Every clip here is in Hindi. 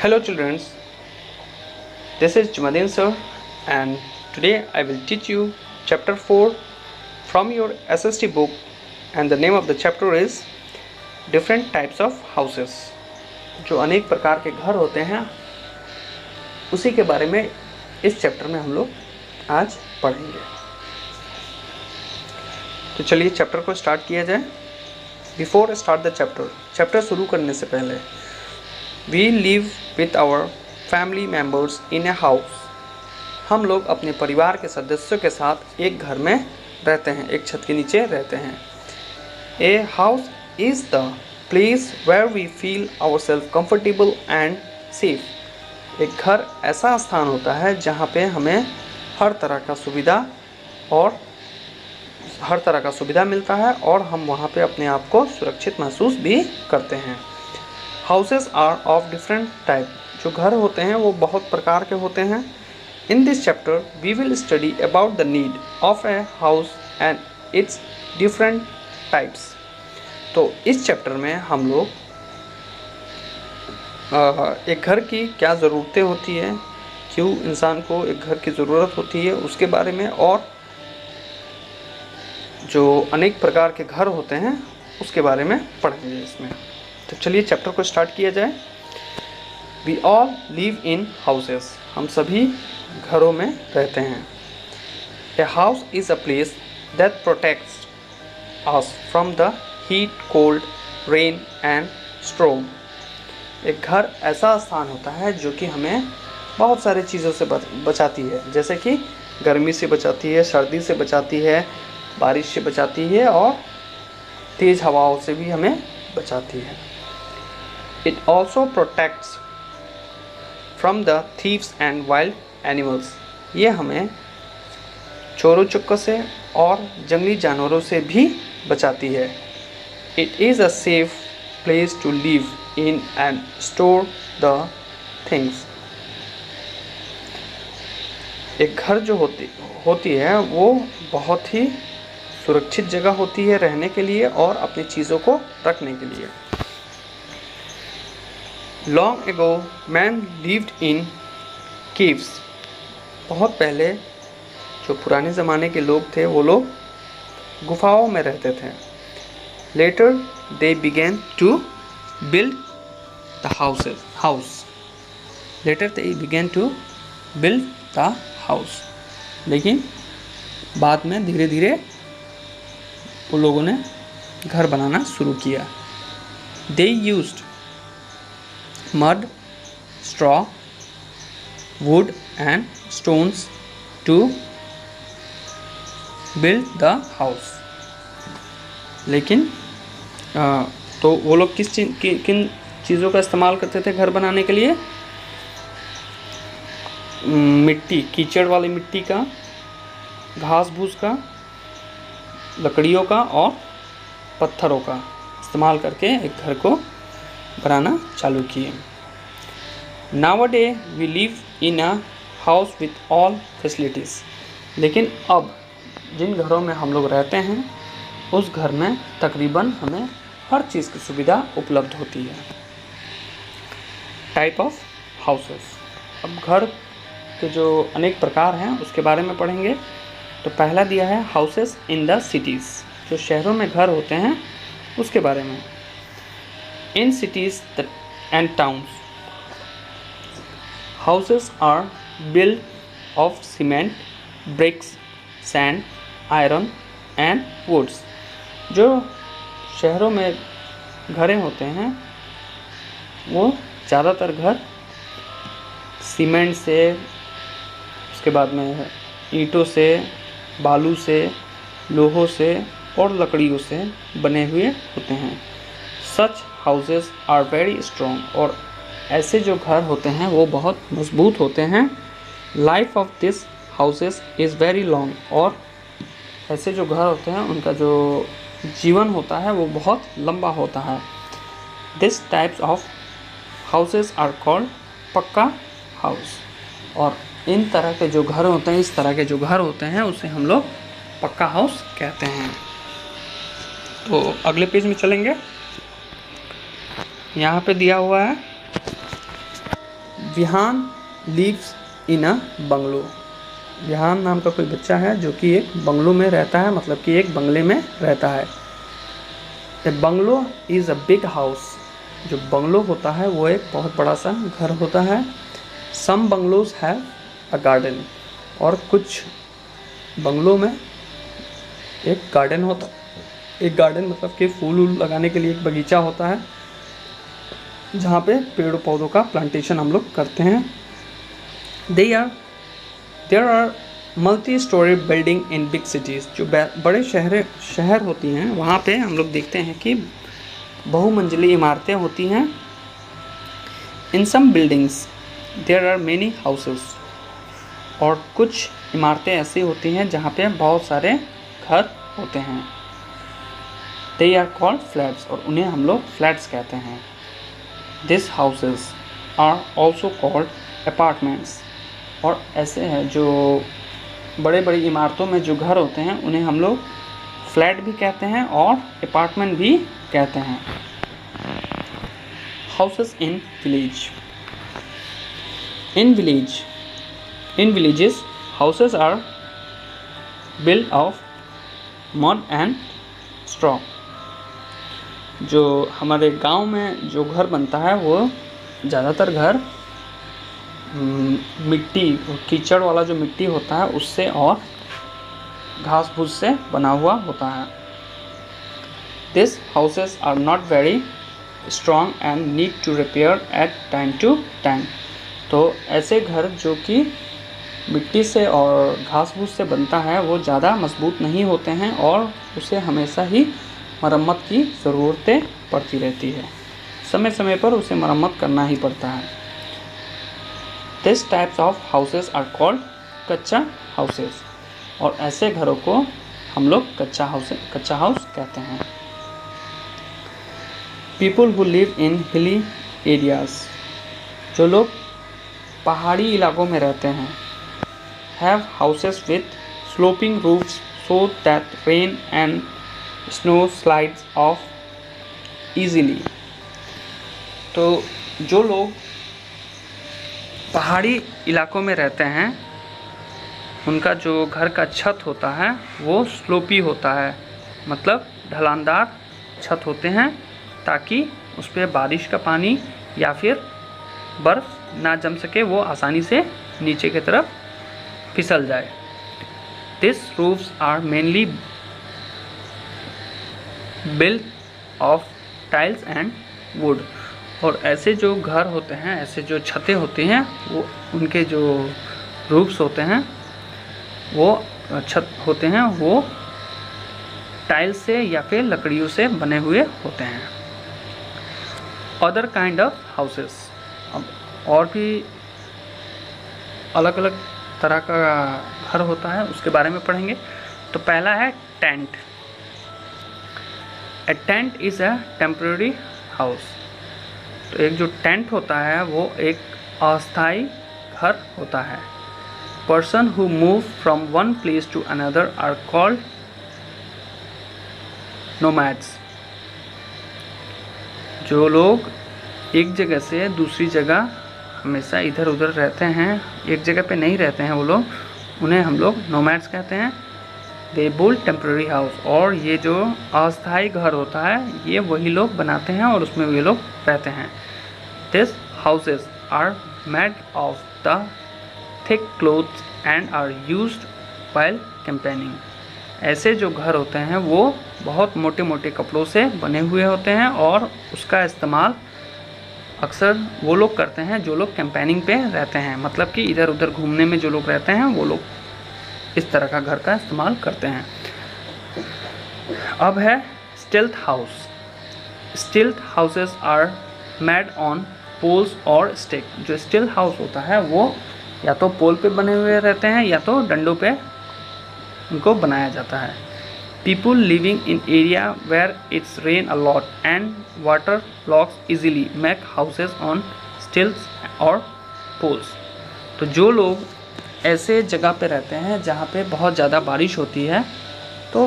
Hello children, this is Jumadin sir and today I will teach you chapter 4 from your SST book and the name of the chapter is different types of houses। जो अनेक प्रकार के घर होते हैं उसी के बारे में इस चैप्टर में हम लोग आज पढ़ेंगे। तो चलिए चैप्टर को स्टार्ट किया जाए। बिफोर स्टार्ट द चैप्टर शुरू करने से पहले We live with our family members in a house। हम लोग अपने परिवार के सदस्यों के साथ एक घर में रहते हैं, एक छत के नीचे रहते हैं। A house is the place where we feel ourselves comfortable and safe। एक घर ऐसा स्थान होता है जहाँ पे हमें हर तरह का सुविधा मिलता है और हम वहाँ पे अपने आप को सुरक्षित महसूस भी करते हैं। Houses are of different type. जो घर होते हैं वो बहुत प्रकार के होते हैं। In this chapter we will study about the need of a house and its different types. तो इस चैप्टर में हम लोग एक घर की क्या ज़रूरतें होती है, क्यों इंसान को एक घर की ज़रूरत होती है उसके बारे में, और जो अनेक प्रकार के घर होते हैं उसके बारे में पढ़ेंगे इसमें। तो चलिए चैप्टर को स्टार्ट किया जाए। We all live in houses. हम सभी घरों में रहते हैं। A house is a place that protects us from the heat, cold, rain and storm. एक घर ऐसा स्थान होता है जो कि हमें बहुत सारी चीज़ों से बचाती है, जैसे कि गर्मी से बचाती है, सर्दी से बचाती है, बारिश से बचाती है और तेज़ हवाओं से भी हमें बचाती है। It also protects from the thieves and wild animals। ये हमें चोरों चक्कों से और जंगली जानवरों से भी बचाती है। It is a safe place to live in and store the things। एक घर जो होती है वो बहुत ही सुरक्षित जगह होती है रहने के लिए और अपनी चीज़ों को रखने के लिए। Long ago, man lived in caves। बहुत पहले जो पुराने ज़माने के लोग थे वो लोग गुफाओं में रहते थे। Later, they began to build the house। Later, they began to build the house। लेकिन बाद में धीरे धीरे वो लोगों ने घर बनाना शुरू किया। They used mud, straw, wood and stones to build the house। लेकिन तो वो लोग किन चीज़ों का इस्तेमाल करते थे घर बनाने के लिए? मिट्टी, कीचड़ वाली मिट्टी का, घास फूस का, लकड़ियों का और पत्थरों का इस्तेमाल करके एक घर को बनाना चालू किए। Nowadays we live in a house with all facilities। लेकिन अब जिन घरों में हम लोग रहते हैं उस घर में तकरीबन हमें हर चीज़ की सुविधा उपलब्ध होती है। Type of houses. अब घर के जो अनेक प्रकार हैं उसके बारे में पढ़ेंगे। तो पहला दिया है हाउसेस इन द सिटीज़। जो शहरों में घर होते हैं उसके बारे में। In cities and towns, houses are built of cement, bricks, sand, iron and woods। जो शहरों में घरें होते हैं वो ज़्यादातर घर सीमेंट से, उसके बाद में ईंटों से, बालू से, लोहों से और लकड़ियों से बने हुए होते हैं। Such houses are very strong। और ऐसे जो घर होते हैं वो बहुत मजबूत होते हैं। Life of these houses is very long। और ऐसे जो घर होते हैं उनका जो जीवन होता है वो बहुत लंबा होता है। This types of houses are called पक्का हाउस। और इन तरह के जो घर होते हैं, इस तरह के जो घर होते हैं उसे हम लोग पक्का हाउस कहते हैं। तो अगले पेज में चलेंगे। यहाँ पे दिया हुआ है Vihaan lives in a bungalow. Vihaan नाम का कोई बच्चा है जो कि एक बंगलो में रहता है, मतलब कि एक बंगले में रहता है। A bungalow is a big house. जो बंगलो होता है वो एक बहुत बड़ा सा घर होता है। सम बंगलोज हैव अ गार्डन। और कुछ बंगलों में एक गार्डन होता है। एक गार्डन मतलब कि फूल वूल लगाने के लिए एक बगीचा होता है, जहाँ पे पेड़ पौधों का प्लांटेशन हम लोग करते हैं। There are multi storey building in big cities. जो बड़े शहर होती हैं वहाँ पे हम लोग देखते हैं कि बहुमंजिली इमारतें होती हैं। In some buildings there are many houses. और कुछ इमारतें ऐसी होती हैं जहाँ पे बहुत सारे घर होते हैं। They are called flats. और उन्हें हम लोग फ्लैट्स कहते हैं। This houses are also called apartments. और ऐसे हैं जो बड़े बड़ी इमारतों में जो घर होते हैं उन्हें हम लोग फ्लैट भी कहते हैं और अपार्टमेंट भी कहते हैं। Houses in village. In villages, houses are built of mud and straw. जो हमारे गांव में जो घर बनता है वो ज़्यादातर घर मिट्टी, कीचड़ वाला जो मिट्टी होता है उससे और घास फूस से बना हुआ होता है। These houses are not very strong and need to repair at time to time. तो ऐसे घर जो कि मिट्टी से और घास फूस से बनता है वो ज़्यादा मजबूत नहीं होते हैं और उसे हमेशा ही मरम्मत की ज़रूरतें पड़ती रहती है। समय समय पर उसे मरम्मत करना ही पड़ता है। This types of houses are called kutcha houses. और ऐसे घरों को हम लोग कच्चा हाउस कहते हैं। People who live in hilly areas. जो लोग पहाड़ी इलाकों में रहते हैं। Have houses with sloping roofs so that rain and snow slides of easily. तो जो लोग पहाड़ी इलाकों में रहते हैं उनका जो घर का छत होता है वो स्लोपी होता है, मतलब ढलानदार छत होते हैं, ताकि उस पर बारिश का पानी या फिर बर्फ़ ना जम सके, वो आसानी से नीचे की तरफ फिसल जाए। This roofs are mainly built of tiles and wood. और ऐसे जो घर होते हैं, ऐसे जो छतें होती हैं, वो उनके जो रूफ्स होते हैं, वो छत होते हैं, वो टाइल्स से या फिर लकड़ियों से बने हुए होते हैं। Other kind of houses. अब और भी अलग अलग तरह का घर होता है, उसके बारे में पढ़ेंगे। तो पहला है tent. A tent is a temporary house. तो एक जो टेंट होता है वो एक अस्थायी घर होता है। Person who move from one place to another are called nomads. जो लोग एक जगह से दूसरी जगह हमेशा इधर उधर रहते हैं, एक जगह पे नहीं रहते हैं वो लोग, उन्हें हम लोग नोमैड्स कहते हैं। They build temporary house. और ये जो अस्थायी घर होता है ये वही लोग बनाते हैं और उसमें वे लोग रहते हैं। This houses are made of the thick clothes and are used while campaigning. ऐसे जो घर होते हैं वो बहुत मोटे मोटे कपड़ों से बने हुए होते हैं और उसका इस्तेमाल अक्सर वो लोग करते हैं जो लोग कैंपेनिंग पे रहते हैं, मतलब कि इधर उधर घूमने में जो लोग रहते हैं वो लोग इस तरह का घर का इस्तेमाल करते हैं। अब है stilt house. Stilt houses are made on poles और स्टिक। जो स्टिल्ट हाउस होता है वो या तो पोल पे बने हुए रहते हैं या तो डंडों पे उनको बनाया जाता है। People living in area where it's rain a lot and water blocks easily make houses on stilts or poles. तो जो लोग ऐसे जगह पे रहते हैं जहाँ पे बहुत ज़्यादा बारिश होती है तो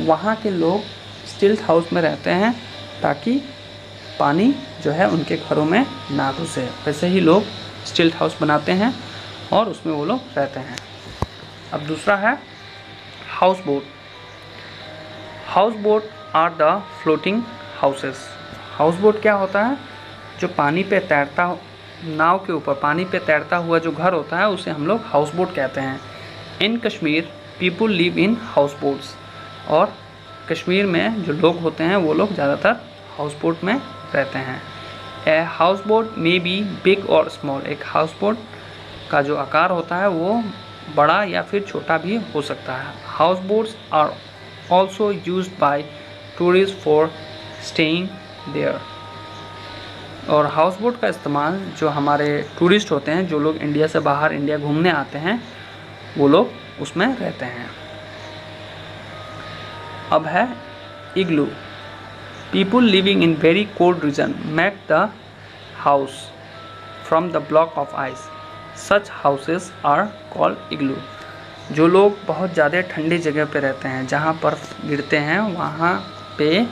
वहाँ के लोग स्टिल्ट हाउस में रहते हैं ताकि पानी जो है उनके घरों में ना घुसे। वैसे ही लोग स्टिल्ट हाउस बनाते हैं और उसमें वो लोग रहते हैं। अब दूसरा है house boat. House boat are the floating houses. House boat क्या होता है? जो पानी पे तैरता, नाव के ऊपर पानी पे तैरता हुआ जो घर होता है उसे हम लोग हाउस बोट कहते हैं। In Kashmir people live in house boats. और कश्मीर में जो लोग होते हैं वो लोग ज़्यादातर हाउस बोट में रहते हैं। A house boat may be big और स्मॉल। एक हाउस बोट का जो आकार होता है वो बड़ा या फिर छोटा भी हो सकता है। House boats are also used by tourist for staying there. और हाउस बोट का इस्तेमाल जो हमारे टूरिस्ट होते हैं, जो लोग इंडिया से बाहर इंडिया घूमने आते हैं, वो लोग उसमें रहते हैं। अब है igloo. People living in very cold region make the house from the block of ice. Such houses are called igloo. जो लोग बहुत ज़्यादा ठंडी जगह पे रहते हैं, जहाँ बर्फ़ गिरते हैं, वहाँ पे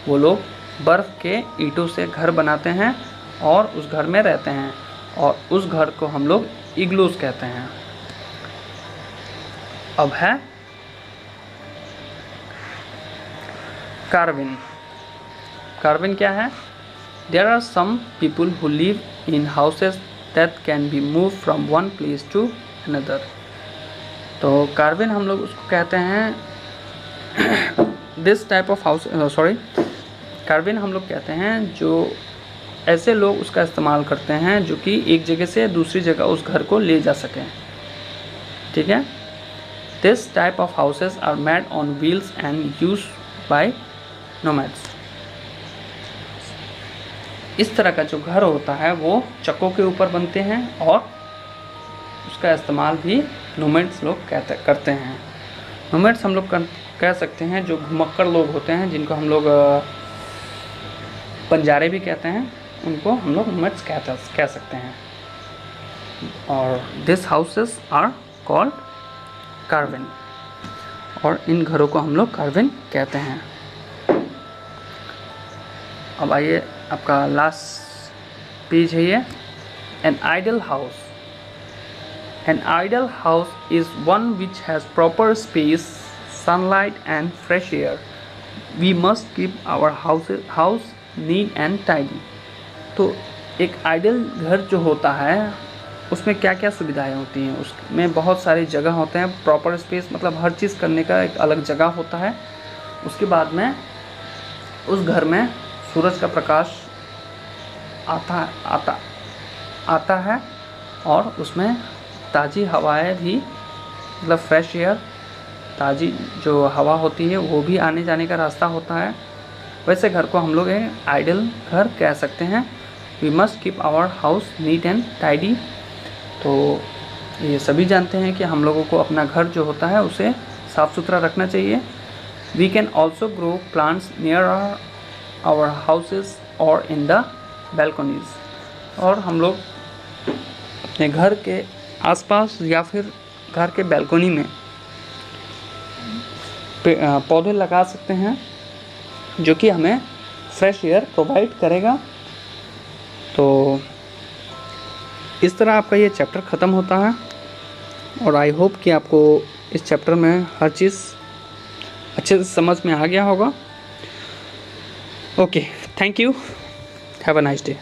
वो लोग बर्फ़ के ईंटों से घर बनाते हैं और उस घर में रहते हैं, और उस घर को हम लोग इग्लूस कहते हैं। अब है कार्विन। कार्विन क्या है? There are some people who live in houses that can be move from one place to another. तो कार्विन हम लोग उसको कहते हैं this type of house, sorry, caravan हम लोग कहते हैं जो ऐसे लोग उसका इस्तेमाल करते हैं जो कि एक जगह से दूसरी जगह उस घर को ले जा सकें। ठीक है। This type of houses are made on wheels and use by nomads. इस तरह का जो घर होता है वो चक्कों के ऊपर बनते हैं और उसका इस्तेमाल भी नोमैड्स लोग करते हैं। नोमैड्स हम लोग कह सकते हैं जो घुमक्कड़ लोग होते हैं, जिनको हम लोग बंजारे भी कहते हैं, उनको हम लोग नोमैड्स कह सकते हैं। और this houses are called caravan, और इन घरों को हम लोग कार्विन कहते हैं। अब आइए, आपका लास्ट पेज है ये, an ideal house. An ideal house is one which has proper space, sunlight and fresh air. We must keep our house neat and tidy. तो एक आइडल घर जो होता है उसमें क्या क्या सुविधाएं होती हैं? उसमें बहुत सारी जगह होते हैं, प्रॉपर स्पेस मतलब हर चीज़ करने का एक अलग जगह होता है। उसके बाद में उस घर में सूरज का प्रकाश आता है और उसमें ताज़ी हवाएं भी, मतलब फ्रेश एयर, ताज़ी जो हवा होती है वो भी आने जाने का रास्ता होता है। वैसे घर को हम लोग एक आइडल घर कह सकते हैं। We must keep our house neat and tidy. तो ये सभी जानते हैं कि हम लोगों को अपना घर जो होता है उसे साफ़ सुथरा रखना चाहिए। We can also grow plants near our houses और इन द बैल्कनीज। और हम लोग अपने घर के आसपास या फिर घर के बैल्कनी में पौधे लगा सकते हैं जो कि हमें फ्रेश एयर प्रोवाइड करेगा। तो इस तरह आपका ये चैप्टर ख़त्म होता है, और आई होप कि आपको इस चैप्टर में हर चीज़ अच्छे से समझ में आ गया होगा। Okay, thank you, have a nice day.